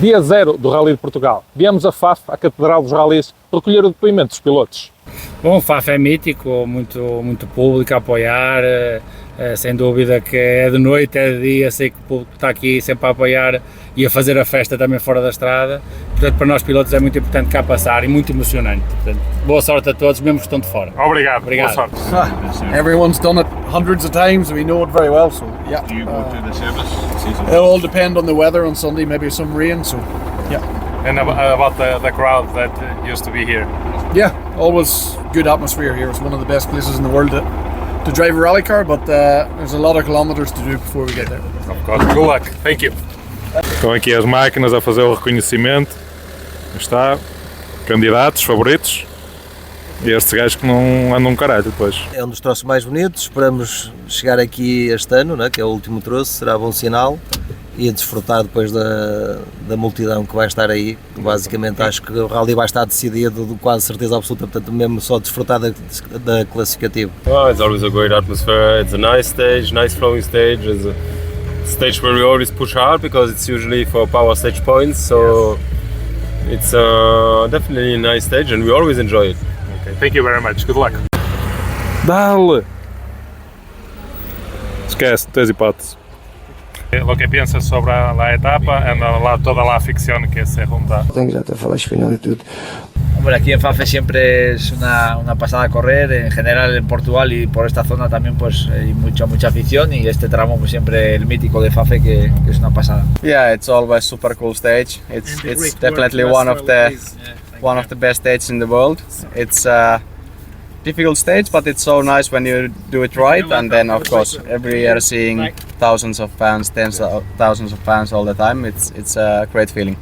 Dia 0 do Rally de Portugal. Viemos a Fafe, a Catedral dos Rallys, recolher o depoimento dos pilotos. Bom, Fafe é mítico, muito público a apoiar, sem dúvida que é de noite, é de dia, sei que o público está aqui sempre a apoiar e a fazer a festa também fora da estrada, portanto para nós pilotos é muito importante cá passar e muito emocionante, portanto, boa sorte a todos, mesmo que estão de fora. Obrigado. Boa sorte. Everyone's done it hundreds of times, we know it very well, so yeah. Do you go to the service? It'll all depend on the weather on Sunday, maybe some rain, so yeah. And about the crowd that used to be here. Yeah, always good atmosphere here. It's one of the best places in the world to drive a rally car, but there's a lot of kilometers to do before we get there. Of course. Good luck. Thank you. Estão aqui as máquinas a fazer o reconhecimento. Está, candidatos, favoritos. E estes gajos que não andam um caralho depois. É um dos troços mais bonitos, esperamos chegar aqui este ano, né, que é o último troço, será bom sinal. E a desfrutar depois da multidão que vai estar aí. Basicamente acho que o rally vai estar decidido de quase certeza absoluta, portanto mesmo só desfrutar da classificativa. Well, it's always a great atmosphere, it's a nice stage, nice flowing stage, it's a stage where we always push hard because it's usually for power stage points, so it's definitely a nice stage and we always enjoy it. Okay, thank you very much, good luck. Dale! Esquece, tens hipótese. Lo que piensas sobre la etapa y toda la afición que se junta. Tengo que ya te falar español y todo. Hombre, aquí en Fafe siempre es una pasada correr, en general en Portugal y por esta zona también pues hay mucha afición y este tramo pues siempre el mítico de Fafe que es una pasada. Yeah, it's always super cool stage. It's definitely one of the best stages in the world. It's a difficult stage, but it's so nice when you do it right, and then of course every year seeing thousands of fans, tens of thousands of fans all the time, it's a great feeling.